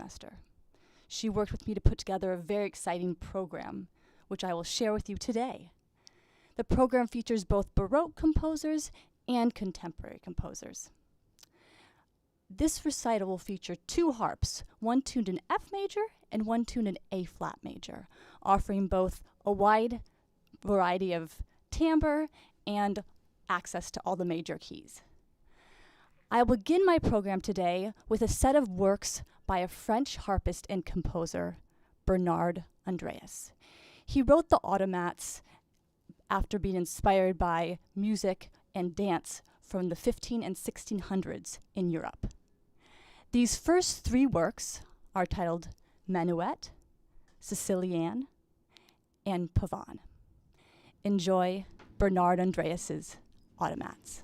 semester. She worked with me to put together a very exciting program, which I will share with you today. The program features both Baroque composers and contemporary composers. This recital will feature 2 harps, one tuned in F major and one tuned in A flat major, offering both a wide variety of timbre and access to all the major keys. I will begin my program today with a set of works by a French harpist and composer, Bernard Andreas. He wrote the automats after being inspired by music and dance from the 15 and 1600s in Europe. These first 3 works are titled Minuet, Sicilienne, and Pavane. Enjoy Bernard Andreas's automats.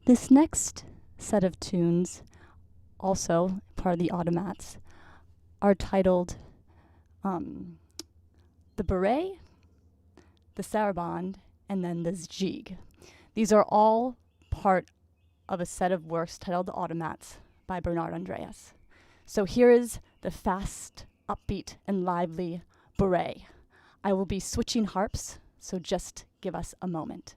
This next set of tunes, also part of the automats, are titled the Beret, the Sarabande, and then the Zjig. These are all part of a set of works titled The Automats by Bernard Andreas. So here is the fast, upbeat, and lively Beret. I will be switching harps, so just give us a moment.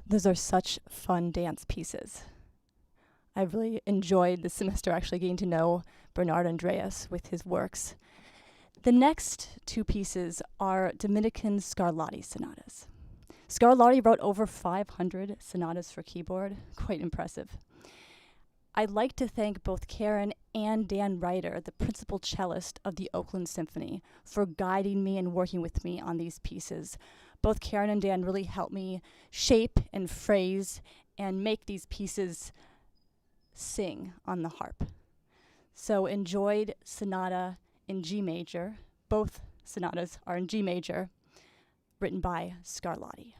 Those are such fun dance pieces. I really enjoyed this semester actually getting to know Bernard Andreas with his works. The next two pieces are Dominican Scarletti sonatas. Scarletti wrote over 500 sonatas for keyboard, quite impressive. I'd like to thank both Karen and Dan Ryder, the principal cellist of the Oakland Symphony, for guiding me and working with me on these pieces. Both Karen and Dan really helped me shape and phrase and make these pieces sing on the harp. So enjoyed Sonata in G major. Both sonatas are in G major, written by Scarletti.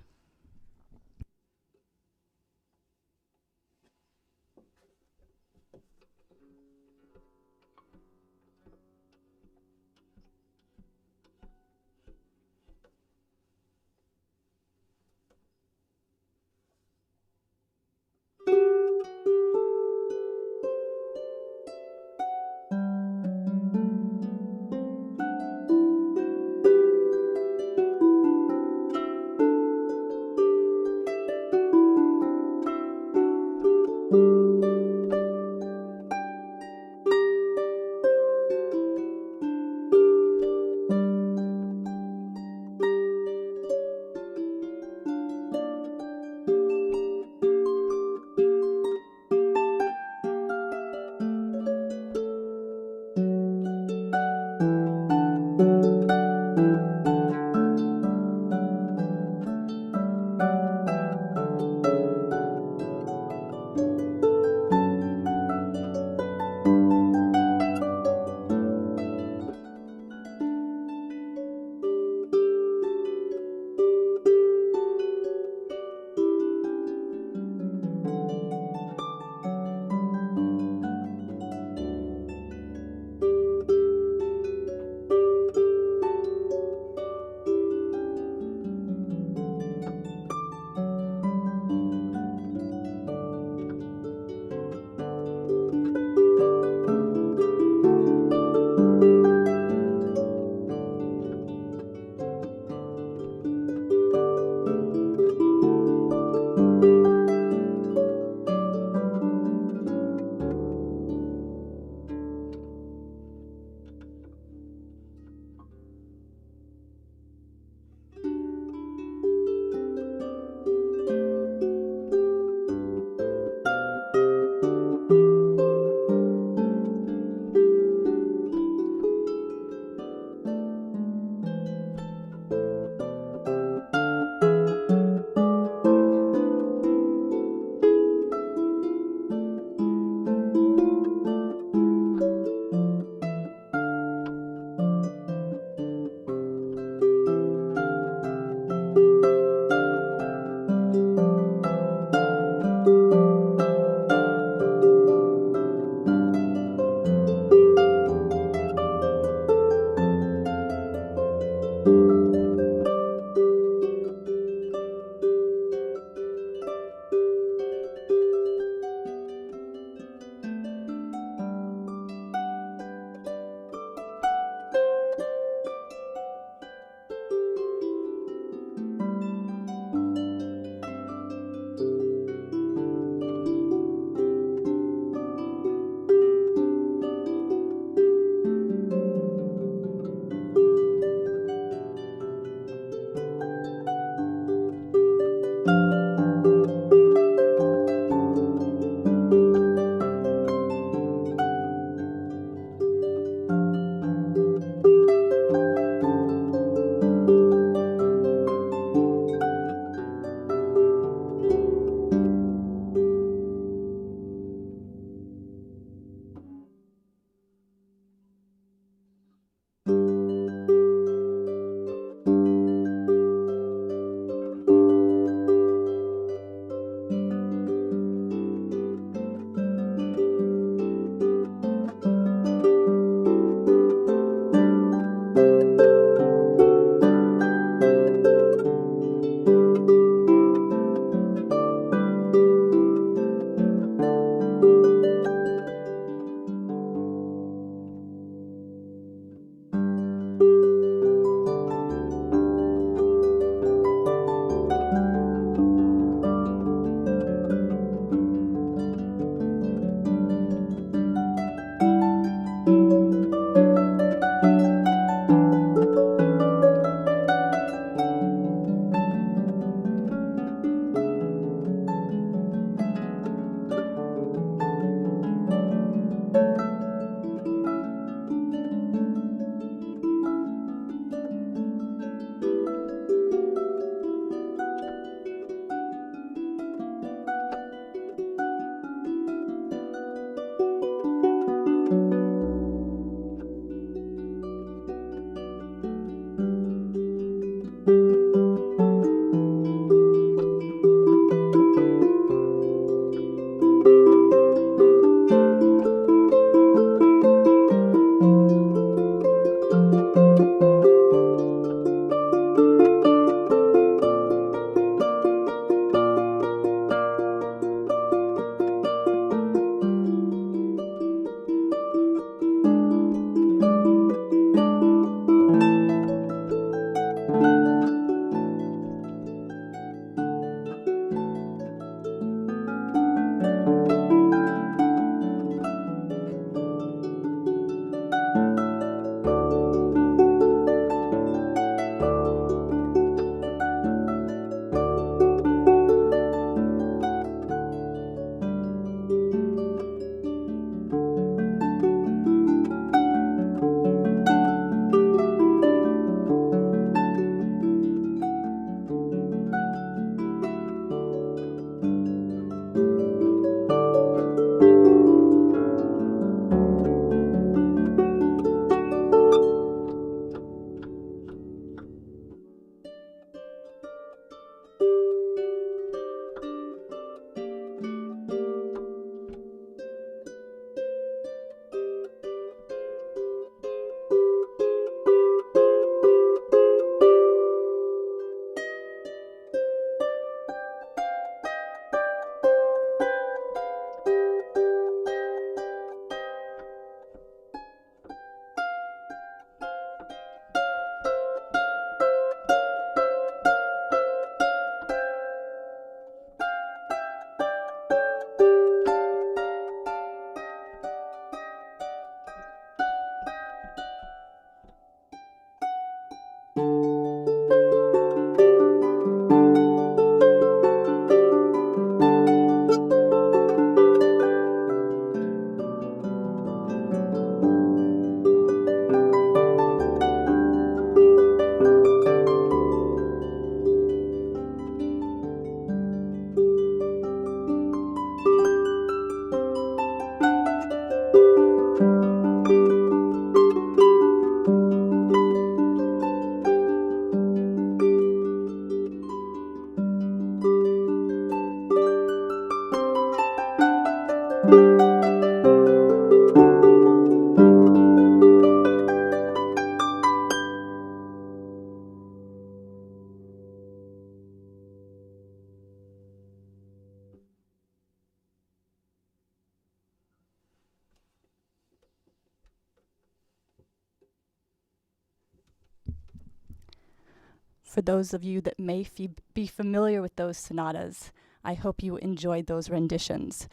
For those of you that may be familiar with those sonatas, I hope you enjoyed those renditions.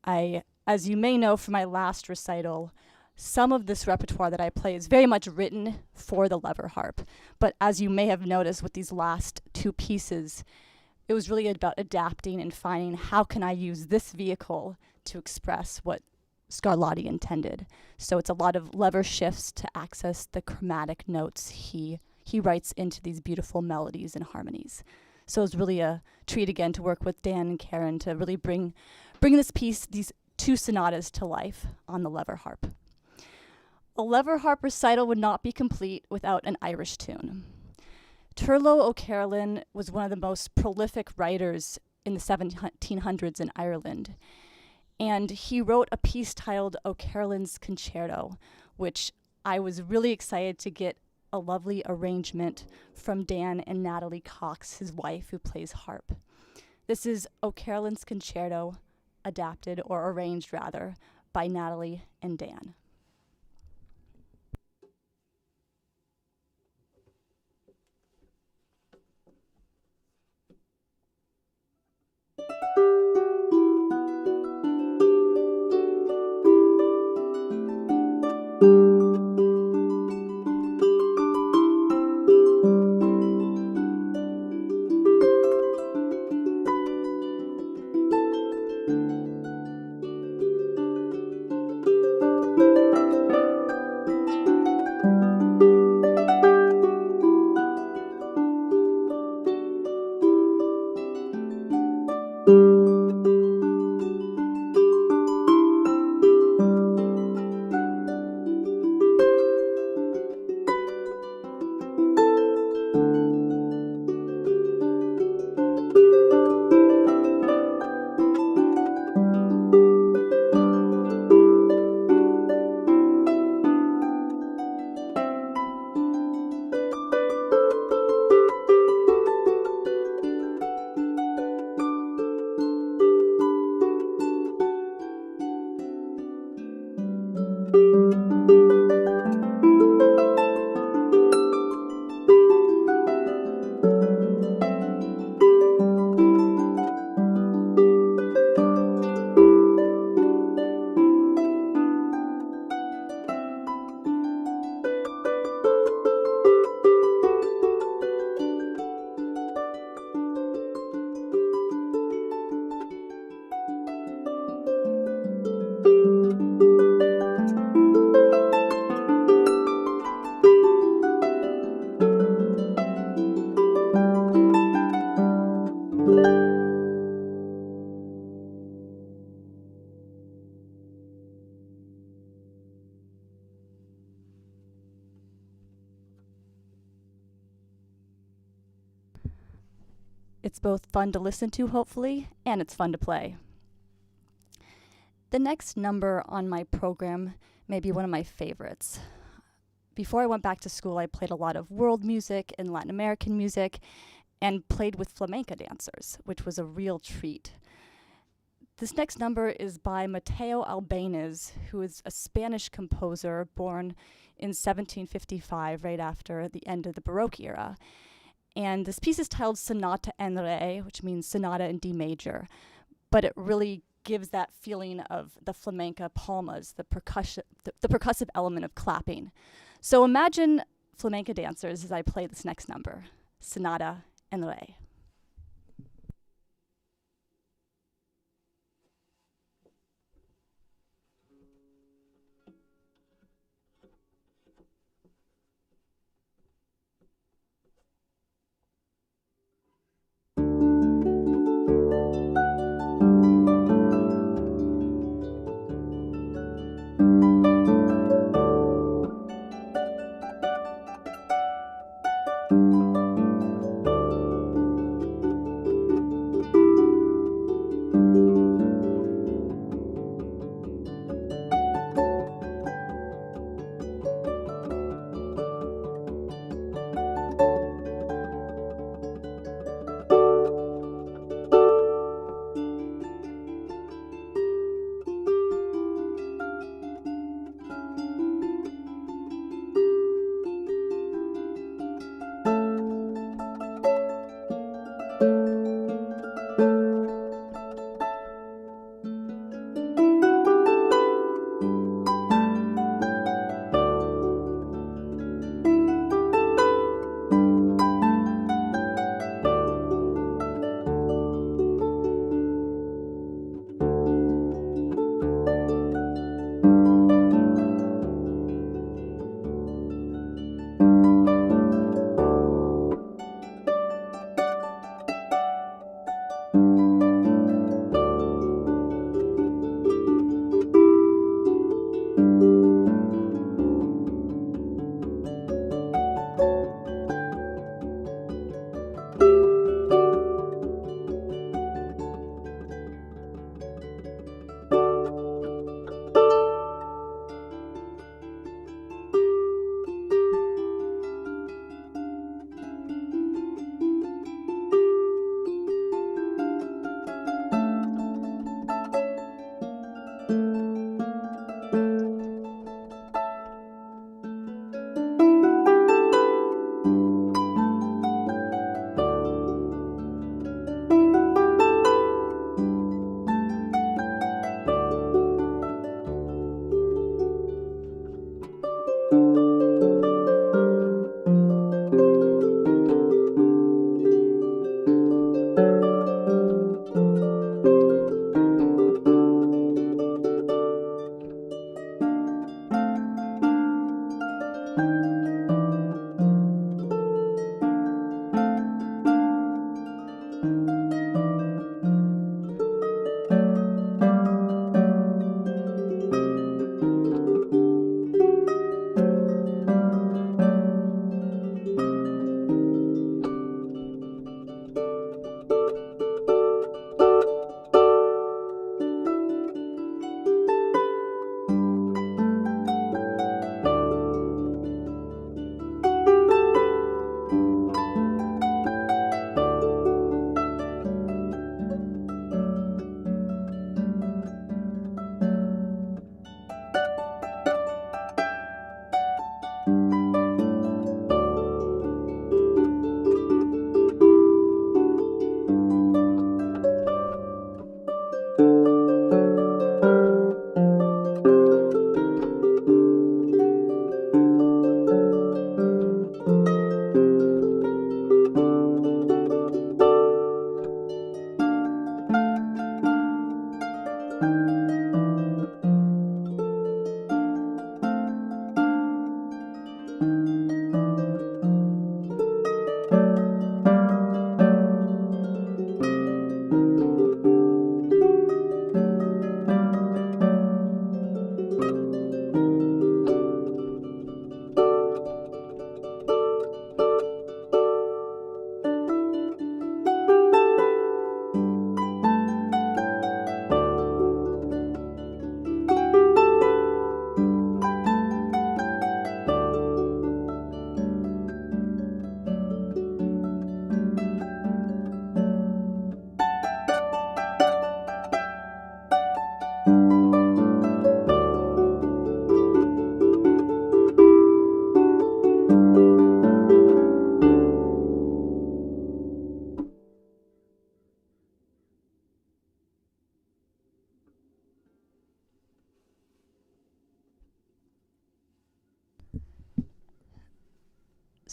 As you may know from my last recital, some of this repertoire that I play is very much written for the lever harp. But as you may have noticed with these last two pieces, it was really about adapting and finding how can I use this vehicle to express what Scarletti intended. So it's a lot of lever shifts to access the chromatic notes he writes into these beautiful melodies and harmonies. So it was really a treat again to work with Dan and Karen to really bring this piece, these two sonatas, to life on the lever harp. A lever harp recital would not be complete without an Irish tune. Turlough O'Carolan was one of the most prolific writers in the 1700s in Ireland, and he wrote a piece titled O'Carolan's Concerto, which I was really excited to get a lovely arrangement from Dan and Natalie Cox, his wife, who plays harp. This is O'Carolan's Concerto, adapted, or arranged rather, by Natalie and Dan. It's both fun to listen to, hopefully, and it's fun to play. The next number on my program may be one of my favorites. Before I went back to school, I played a lot of world music and Latin American music and played with flamenco dancers, which was a real treat. This next number is by Mateo Albéniz, who is a Spanish composer born in 1755, right after the end of the Baroque era. And this piece is titled Sonata en Re, which means sonata in D major, but it really gives that feeling of the flamenca palmas, the percussive element of clapping. So imagine flamenco dancers as I play this next number, Sonata en Re.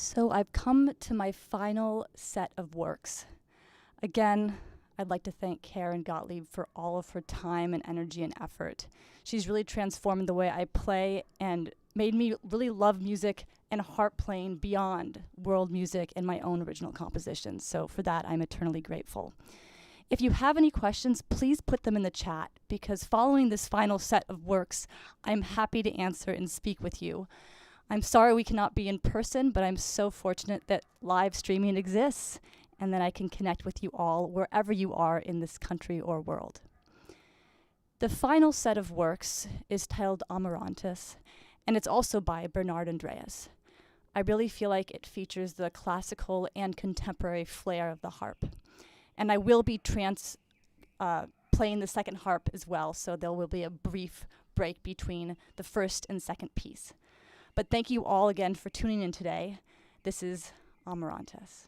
So I've come to my final set of works. Again, I'd like to thank Karen Gottlieb for all of her time and energy and effort. She's really transformed the way I play and made me really love music and harp playing beyond world music and my own original compositions. So for that, I'm eternally grateful. If you have any questions, please put them in the chat, because following this final set of works, I'm happy to answer and speak with you. I'm sorry we cannot be in person, but I'm so fortunate that live streaming exists and that I can connect with you all wherever you are in this country or world. The final set of works is titled Amarantis, and it's also by Bernard Andreas. I really feel like it features the classical and contemporary flair of the harp. And I will be playing the second harp as well, so there will be a brief break between the first and second piece. But thank you all again for tuning in today. This is Amarantis.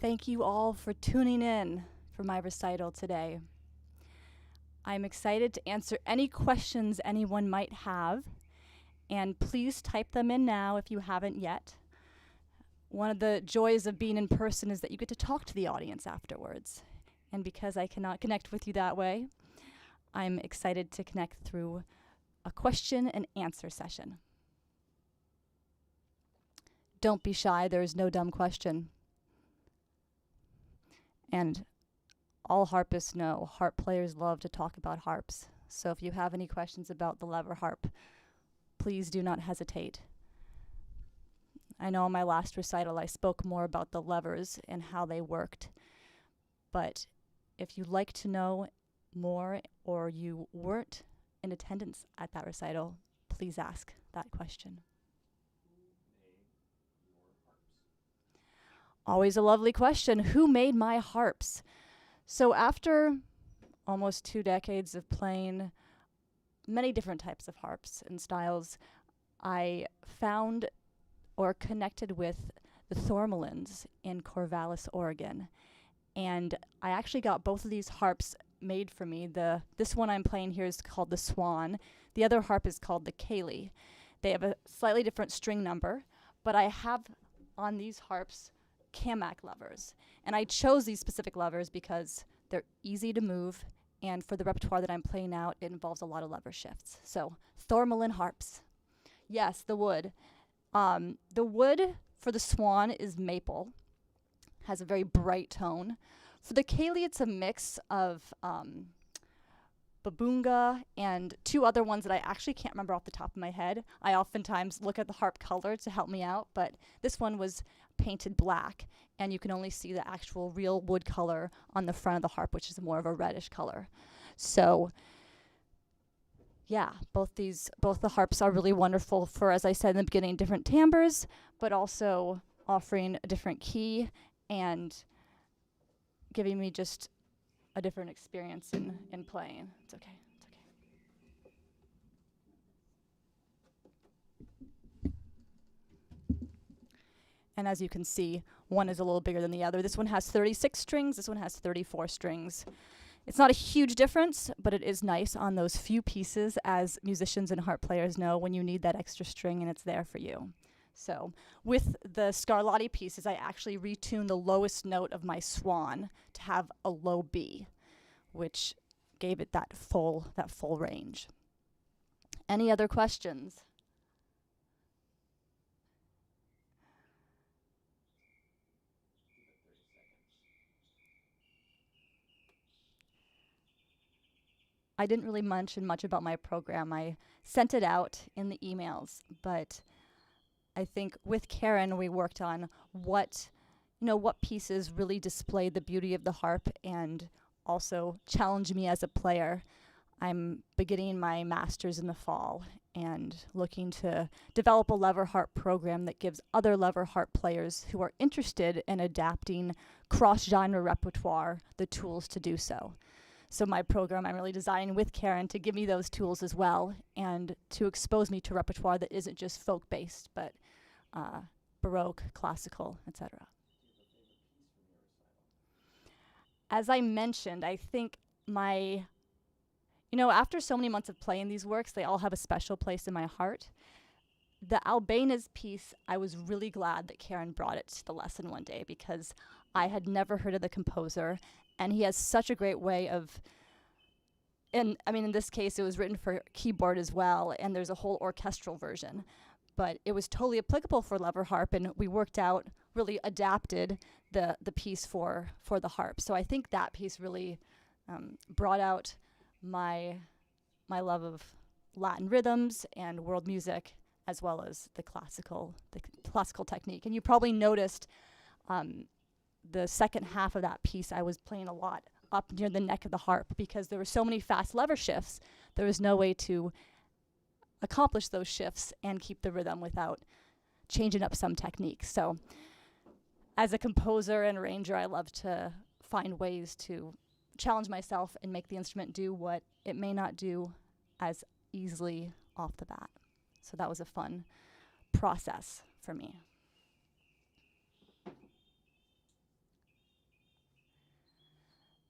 Thank you all for tuning in for my recital today. I'm excited to answer any questions anyone might have, and please type them in now if you haven't yet. One of the joys of being in person is that you get to talk to the audience afterwards. And because I cannot connect with you that way, I'm excited to connect through a question and answer session. Don't be shy, there is no dumb question. And all harpists know harp players love to talk about harps. So if you have any questions about the lever harp, please do not hesitate. I know in my last recital I spoke more about the levers and how they worked. But if you'd like to know more or you weren't in attendance at that recital, please ask that question. Always a lovely question. Who made my harps? So after almost 2 decades of playing many different types of harps and styles, I found or connected with the Thormelins in Corvallis, Oregon. And I actually got both of these harps made for me. This one I'm playing here is called the Swan. The other harp is called the Kaylee. They have a slightly different string number, but I have on these harps Camac levers. And I chose these specific levers because they're easy to move, and for the repertoire that I'm playing out, it involves a lot of lever shifts. So, Thormelin harps. Yes, the wood. The wood for the Swan is maple, has a very bright tone. For the Kaylee, it's a mix of babunga and two other ones that I actually can't remember off the top of my head. I oftentimes look at the harp color to help me out, but this one was painted black, and you can only see the actual real wood color on the front of the harp, which is more of a reddish color. So yeah, both the harps are really wonderful for, as I said in the beginning, different timbres, but also offering a different key and giving me just a different experience in playing. It's okay. It's okay. And as you can see, one is a little bigger than the other. This one has 36 strings. This one has 34 strings. It's not a huge difference, but it is nice on those few pieces, as musicians and harp players know, when you need that extra string and it's there for you. So with the Scarletti pieces, I actually retuned the lowest note of my Swan to have a low B, which gave it that full range. Any other questions? I didn't really mention much about my program. I sent it out in the emails, but I think with Karen we worked on what pieces really display the beauty of the harp and also challenge me as a player. I'm beginning my master's in the fall and looking to develop a lever harp program that gives other lever harp players who are interested in adapting cross-genre repertoire the tools to do so. So my program I'm really designing with Karen to give me those tools as well and to expose me to repertoire that isn't just folk-based, but Baroque, classical, etc. As I mentioned, I think after so many months of playing these works, they all have a special place in my heart. The Albéniz piece, I was really glad that Karen brought it to the lesson one day because I had never heard of the composer, and he has such a great way of, in this case, it was written for keyboard as well, and there's a whole orchestral version. But it was totally applicable for lever harp, and we really adapted the piece for the harp. So I think that piece really brought out my love of Latin rhythms and world music, as well as the classical technique. And you probably noticed the second half of that piece, I was playing a lot up near the neck of the harp because there were so many fast lever shifts. There was no way to accomplish those shifts and keep the rhythm without changing up some techniques. So as a composer and arranger, I love to find ways to challenge myself and make the instrument do what it may not do as easily off the bat. So that was a fun process for me.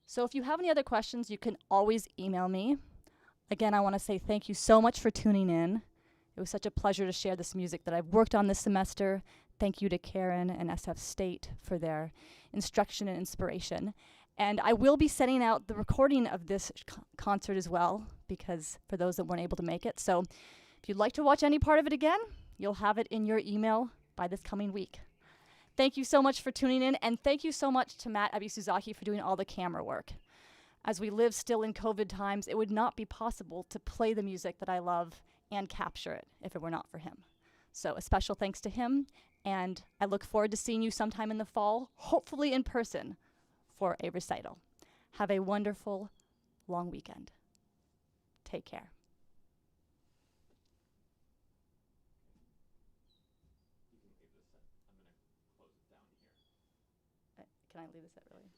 So if you have any other questions, you can always email me. Again, I want to say thank you so much for tuning in. It was such a pleasure to share this music that I've worked on this semester. Thank you to Karen and SF State for their instruction and inspiration. And I will be sending out the recording of this concert as well, because for those that weren't able to make it. So if you'd like to watch any part of it again, you'll have it in your email by this coming week. Thank you so much for tuning in, and thank you so much to Matt Abisuzaki for doing all the camera work. As we live still in COVID times, it would not be possible to play the music that I love and capture it if it were not for him. So a special thanks to him, and I look forward to seeing you sometime in the fall, hopefully in person, for a recital. Have a wonderful long weekend. Take care. Can I leave this at really?